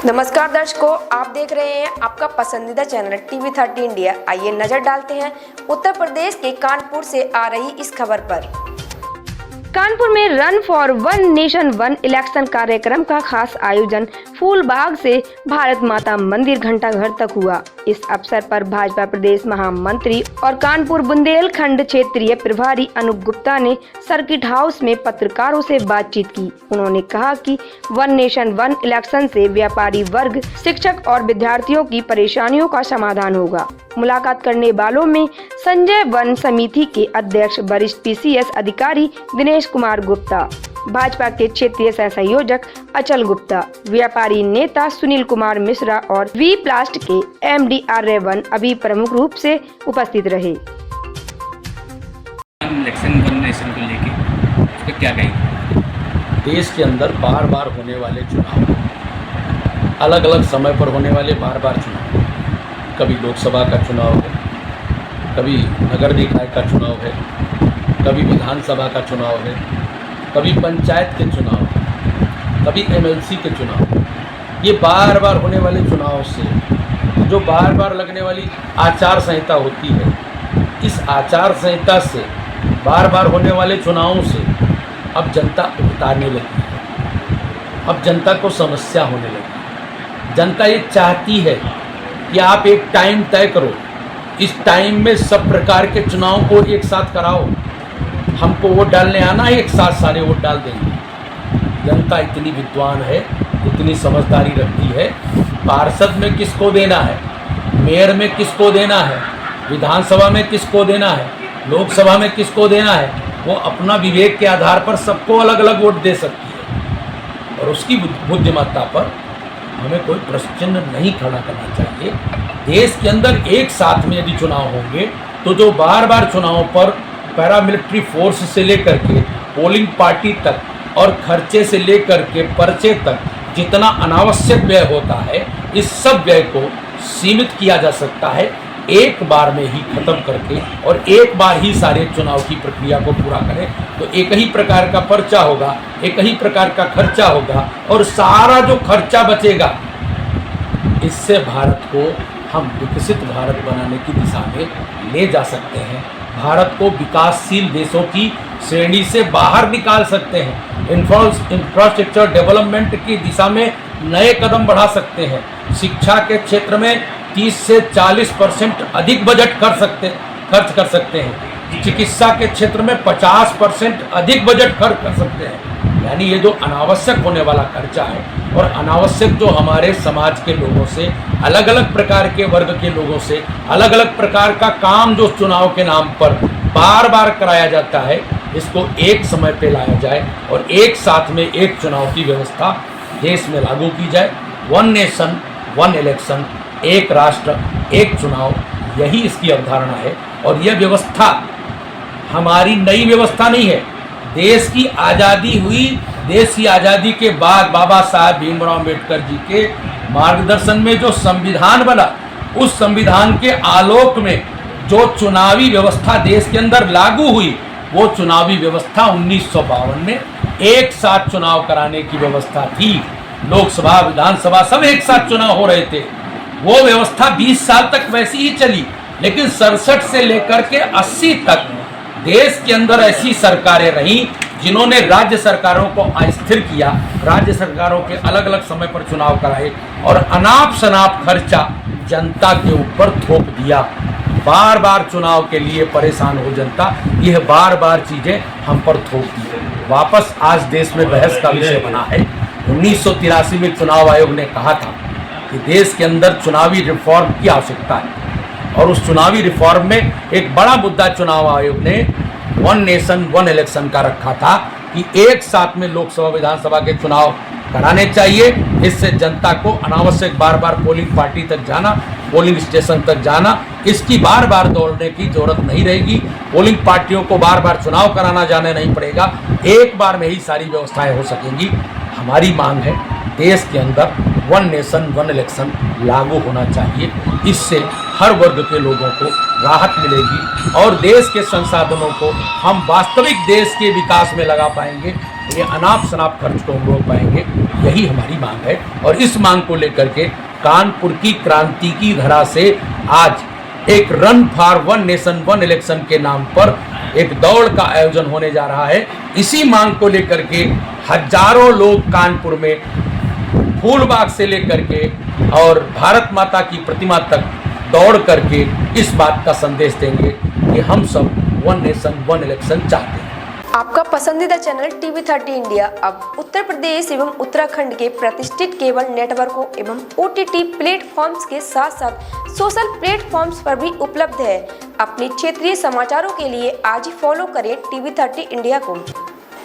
नमस्कार दर्शकों, आप देख रहे हैं आपका पसंदीदा चैनल TV30 इंडिया। आइए नजर डालते हैं उत्तर प्रदेश के कानपुर से आ रही इस खबर पर। कानपुर में run for one nation one election कार्यक्रम का खास आयोजन फूलबाग से भारत माता मंदिर घंटाघर तक हुआ। इस अवसर पर भाजपा प्रदेश महामंत्री और कानपुर बुंदेलखंड क्षेत्रीय प्रभारी अनूप गुप्ता ने सर्किट हाउस में पत्रकारों से बातचीत की। उन्होंने कहा कि वन नेशन वन इलेक्शन से व्यापारी वर्ग, शिक्षक और विद्यार्थियों की परेशानियों का समाधान होगा। मुलाकात करने वालों में संजय वन समिति के अध्यक्ष वरिष्ठ PCS अधिकारी दिनेश कुमार गुप्ता, भाजपा के क्षेत्रीय सह संयोजक अचल गुप्ता, व्यापारी नेता सुनील कुमार मिश्रा और वी प्लास्ट के MD आर्यवन अभी प्रमुख रूप से उपस्थित रहे। इलेक्शन वन नेशन को लेके उसका क्या कहेंगे? देश के अंदर बार बार होने वाले चुनाव, अलग अलग समय पर होने वाले बार बार चुनाव, कभी लोकसभा का चुनाव है, कभी नगर निकाय का चुनाव है, कभी विधानसभा का चुनाव है, कभी पंचायत के चुनाव है, कभी MLC के चुनाव। ये बार बार होने वाले चुनाव से जो बार बार लगने वाली आचार संहिता होती है, इस आचार संहिता से बार बार होने वाले चुनावों से अब जनता उकताने लगी है। अब जनता को समस्या होने लगी। जनता ये चाहती है कि आप एक टाइम तय करो, इस टाइम में सब प्रकार के चुनाव को एक साथ कराओ, हमको वोट डालने आना, एक साथ सारे वोट डाल देंगे। जनता इतनी विद्वान है, इतनी समझदारी रखती है, पार्षद में किसको देना है, मेयर में किसको देना है, विधानसभा में किसको देना है, लोकसभा में किसको देना है, वो अपना विवेक के आधार पर सबको अलग अलग वोट दे सकती है। और उसकी बुद्धिमत्ता पर हमें कोई प्रश्न नहीं खड़ा करना चाहिए। देश के अंदर एक साथ में यदि चुनाव होंगे तो जो बार बार चुनावों पर पैरामिलिट्री फोर्स से लेकर के पोलिंग पार्टी तक और खर्चे से लेकर के पर्चे तक जितना अनावश्यक व्यय होता है, इस सब व्यय को सीमित किया जा सकता है एक बार में ही खत्म करके, और एक बार ही सारे चुनाव की प्रक्रिया को पूरा करें तो एक ही प्रकार का पर्चा होगा, एक ही प्रकार का खर्चा होगा, और सारा जो खर्चा बचेगा, इससे भारत को हम विकसित भारत बनाने की दिशा में ले जा सकते हैं। भारत को विकासशील देशों की श्रेणी से बाहर निकाल सकते हैं। इंफ्रास्ट्रक्चर डेवलपमेंट की दिशा में नए कदम बढ़ा सकते हैं। शिक्षा के क्षेत्र में 30 से 40% अधिक बजट खर्च कर सकते हैं। चिकित्सा के क्षेत्र में 50% अधिक बजट खर्च कर सकते हैं। यानी ये जो अनावश्यक होने वाला खर्चा है और अनावश्यक जो हमारे समाज के लोगों से, अलग अलग प्रकार के वर्ग के लोगों से, अलग अलग प्रकार का काम जो चुनाव के नाम पर बार बार कराया जाता है, इसको एक समय पे लाया जाए और एक साथ में एक चुनाव की व्यवस्था देश में लागू की जाए। वन नेशन वन इलेक्शन, एक राष्ट्र एक चुनाव, यही इसकी अवधारणा है। और यह व्यवस्था हमारी नई व्यवस्था नहीं है। देश की आज़ादी हुई, देश की आज़ादी के बाद बाबा साहब भीमराव अम्बेडकर जी के मार्गदर्शन में जो संविधान बना, उस संविधान के आलोक में जो चुनावी व्यवस्था देश के अंदर लागू हुई, वो चुनावी व्यवस्था 1952 में एक साथ चुनाव कराने की व्यवस्था थी। लोकसभा, विधानसभा सब एक साथ चुनाव हो रहे थे। वो व्यवस्था 20 साल तक वैसी ही चली, लेकिन 67 से लेकर के 80 तक देश के अंदर ऐसी सरकारें रहीं जिन्होंने राज्य सरकारों को अस्थिर किया, राज्य सरकारों के अलग अलग समय पर चुनाव कराए और अनाप शनाप खर्चा जनता के ऊपर थोप दिया। बार बार चुनाव के लिए परेशान हो जनता, यह बार बार चीजें हम पर थोप दी। वापस आज देश में बहस का विषय बना है। 1983 में चुनाव आयोग ने कहा था कि देश के अंदर चुनावी रिफॉर्म की आवश्यकता है, और उस चुनावी रिफॉर्म में एक बड़ा मुद्दा चुनाव आयोग ने वन नेशन वन इलेक्शन का रखा था कि एक साथ में लोकसभा, विधानसभा के चुनाव कराने चाहिए। इससे जनता को अनावश्यक बार बार पोलिंग पार्टी तक जाना, पोलिंग स्टेशन तक जाना, इसकी बार बार दौड़ने की जरूरत नहीं रहेगी। पोलिंग पार्टियों को बार बार चुनाव कराना जाने नहीं पड़ेगा, एक बार में ही सारी व्यवस्थाएं हो सकेंगी। हमारी मांग है देश के अंदर वन नेशन वन इलेक्शन लागू होना चाहिए। इससे हर वर्ग के लोगों को राहत मिलेगी और देश के संसाधनों को हम वास्तविक देश के विकास में लगा पाएंगे। ये अनाप शनाप खर्च को हम रोक पाएंगे, यही हमारी मांग है। और इस मांग को लेकर के कानपुर की क्रांति की धरा से आज एक run for one nation one election के नाम पर एक दौड़ का आयोजन होने जा रहा है। इसी मांग को लेकर के हजारों लोग कानपुर में फूलबाग से लेकर के और भारत माता की प्रतिमा तक दौड़ करके इस बात का संदेश देंगे कि हम सब वन नेशन वन इलेक्शन चाहते हैं। आपका पसंदीदा चैनल TV30 इंडिया अब उत्तर प्रदेश एवं उत्तराखंड के प्रतिष्ठित केबल नेटवर्कों एवं OTT प्लेटफॉर्म्स के साथ साथ सोशल प्लेटफॉर्म्स पर भी उपलब्ध है। अपने क्षेत्रीय समाचारों के लिए आज ही फॉलो करें TV30 इंडिया को।